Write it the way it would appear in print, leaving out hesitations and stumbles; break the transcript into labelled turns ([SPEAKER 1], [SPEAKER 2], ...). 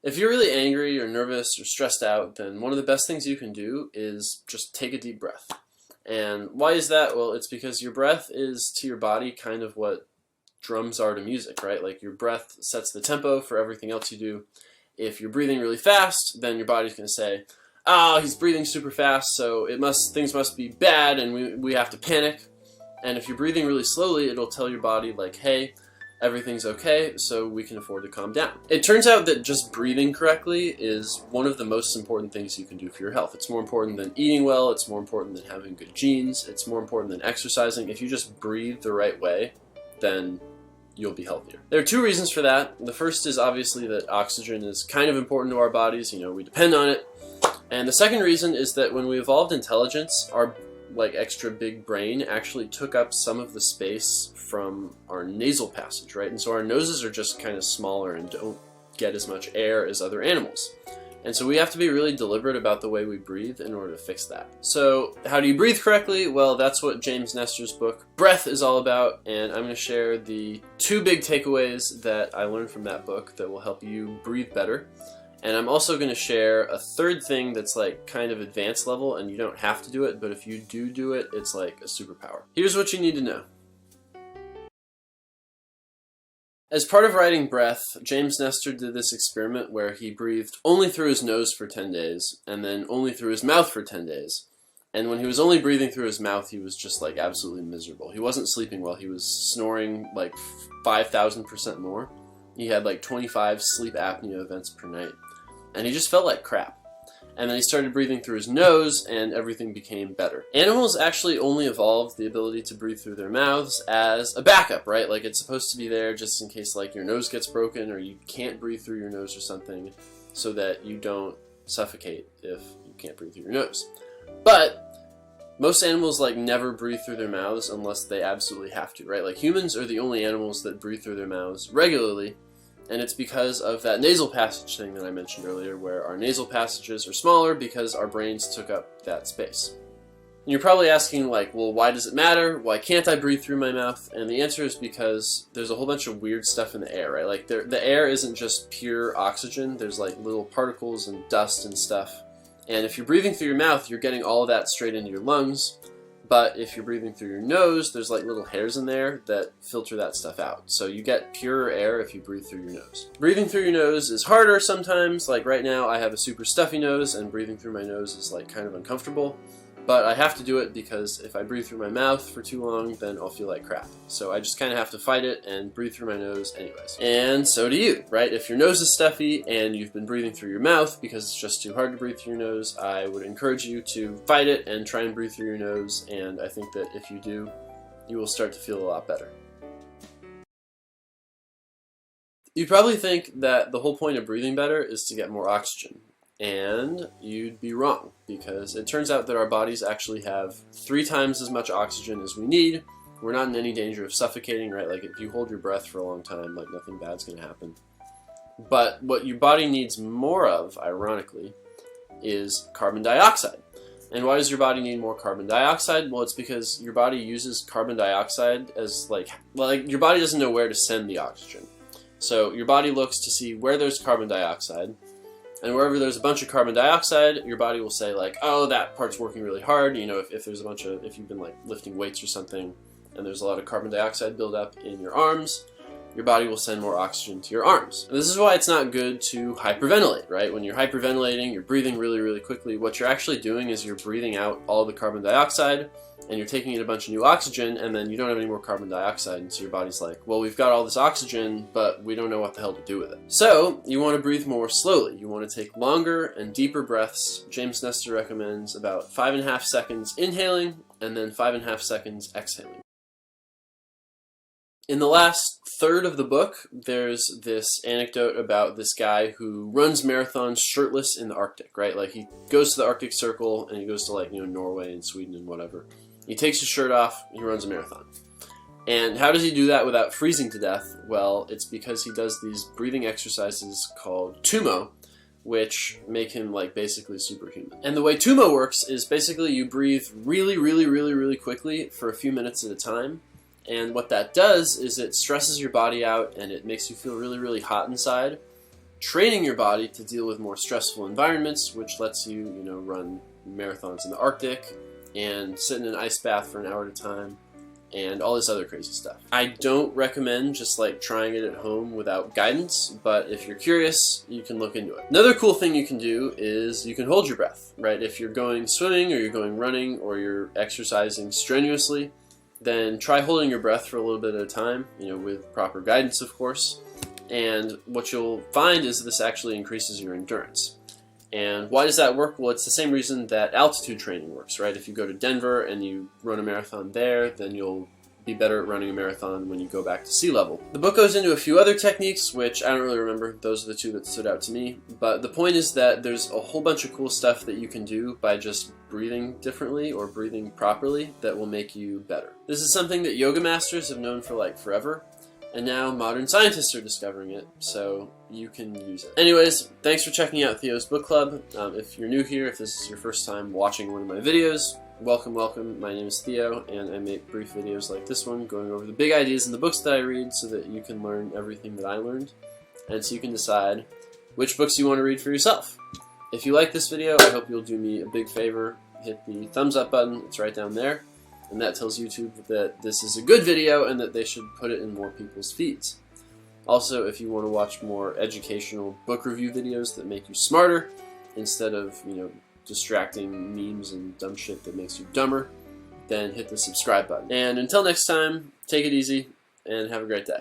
[SPEAKER 1] If you're really angry or nervous or stressed out, then one of the best things you can do is just take a deep breath. And why is that? Well, it's because your breath is to your body kind of what drums are to music, right? Like your breath sets the tempo for everything else you do. If you're breathing really fast, then your body's going to say, "Oh, he's breathing super fast, so things must be bad and we have to panic." And if you're breathing really slowly, it'll tell your body like, "Hey, everything's okay, so we can afford to calm down." It turns out that just breathing correctly is one of the most important things you can do for your health. It's more important than eating well, it's more important than having good genes, it's more important than exercising. If you just breathe the right way, then you'll be healthier. There are two reasons for that. The first is obviously that oxygen is kind of important to our bodies, we depend on it. And the second reason is that when we evolved intelligence, our extra big brain actually took up some of the space from our nasal passage, right? And so our noses are just kind of smaller and don't get as much air as other animals. And so we have to be really deliberate about the way we breathe in order to fix that. So how do you breathe correctly? Well, that's what James Nestor's book Breath is all about, and I'm going to share the two big takeaways that I learned from that book that will help you breathe better. And I'm also going to share a third thing that's kind of advanced level, and you don't have to do it, but if you do it, it's like a superpower. Here's what you need to know. As part of writing Breath, James Nestor did this experiment where he breathed only through his nose for 10 days, and then only through his mouth for 10 days. And when he was only breathing through his mouth, he was just absolutely miserable. He wasn't sleeping well. He was snoring 5,000% more. He had 25 sleep apnea events per night. And he just felt like crap. And then he started breathing through his nose, and everything became better. Animals actually only evolved the ability to breathe through their mouths as a backup, right? It's supposed to be there just in case your nose gets broken or you can't breathe through your nose or something, so that you don't suffocate if you can't breathe through your nose. But most animals never breathe through their mouths unless they absolutely have to, right? Humans are the only animals that breathe through their mouths regularly. And it's because of that nasal passage thing that I mentioned earlier, where our nasal passages are smaller because our brains took up that space. And you're probably asking, well, why does it matter? Why can't I breathe through my mouth? And the answer is because there's a whole bunch of weird stuff in the air, right? The air isn't just pure oxygen. There's little particles and dust and stuff. And if you're breathing through your mouth, you're getting all of that straight into your lungs. But if you're breathing through your nose, there's little hairs in there that filter that stuff out. So you get purer air if you breathe through your nose. Breathing through your nose is harder sometimes. Right now, I have a super stuffy nose, and breathing through my nose is kind of uncomfortable. But I have to do it because if I breathe through my mouth for too long, then I'll feel like crap. So I just kind of have to fight it and breathe through my nose anyways. And so do you, right? If your nose is stuffy and you've been breathing through your mouth because it's just too hard to breathe through your nose, I would encourage you to fight it and try and breathe through your nose. And I think that if you do, you will start to feel a lot better. You probably think that the whole point of breathing better is to get more oxygen. And you'd be wrong, because it turns out that our bodies actually have 3 times as much oxygen as we need. We're not in any danger of suffocating, right? If you hold your breath for a long time, nothing bad's going to happen. But what your body needs more of, ironically, is carbon dioxide. And why does your body need more carbon dioxide? Well, it's because your body uses carbon dioxide as your body doesn't know where to send the oxygen. So your body looks to see where there's carbon dioxide. And wherever there's a bunch of carbon dioxide, your body will say oh, that part's working really hard. If there's if you've been lifting weights or something, and there's a lot of carbon dioxide buildup in your arms, your body will send more oxygen to your arms. And this is why it's not good to hyperventilate, right? When you're hyperventilating, you're breathing really, really quickly. What you're actually doing is you're breathing out all the carbon dioxide, and you're taking in a bunch of new oxygen, and then you don't have any more carbon dioxide, and so your body's well, we've got all this oxygen, but we don't know what the hell to do with it. So, you want to breathe more slowly. You want to take longer and deeper breaths. James Nestor recommends about 5.5 seconds inhaling, and then 5.5 seconds exhaling. In the last third of the book, there's this anecdote about this guy who runs marathons shirtless in the Arctic, right? He goes to the Arctic Circle, and he goes to Norway and Sweden and whatever. He takes his shirt off, he runs a marathon. And how does he do that without freezing to death? Well, it's because he does these breathing exercises called tumo, which make him basically superhuman. And the way tumo works is basically you breathe really, really, really, really quickly for a few minutes at a time. And what that does is it stresses your body out and it makes you feel really, really hot inside. training your body to deal with more stressful environments, which lets you, run marathons in the Arctic and sit in an ice bath for an hour at a time and all this other crazy stuff. I don't recommend just like trying it at home without guidance, but if you're curious, you can look into it. Another cool thing you can do is you can hold your breath, right? If you're going swimming or you're going running or you're exercising strenuously, then try holding your breath for a little bit at a time, with proper guidance, of course. And what you'll find is this actually increases your endurance. And why does that work? Well, it's the same reason that altitude training works, right? If you go to Denver and you run a marathon there, then you'll be better at running a marathon when you go back to sea level. The book goes into a few other techniques, which I don't really remember. Those are the two that stood out to me. But the point is that there's a whole bunch of cool stuff that you can do by just breathing differently or breathing properly that will make you better. This is something that yoga masters have known for like forever. And now modern scientists are discovering it, so you can use it. Anyways, thanks for checking out Theo's Book Club. If you're new here, if this is your first time watching one of my videos, welcome, welcome. My name is Theo, and I make brief videos like this one, going over the big ideas in the books that I read so that you can learn everything that I learned, and so you can decide which books you want to read for yourself. If you like this video, I hope you'll do me a big favor. Hit the thumbs up button, it's right down there. And that tells YouTube that this is a good video and that they should put it in more people's feeds. Also, if you want to watch more educational book review videos that make you smarter, instead of, distracting memes and dumb shit that makes you dumber, then hit the subscribe button. And until next time, take it easy and have a great day.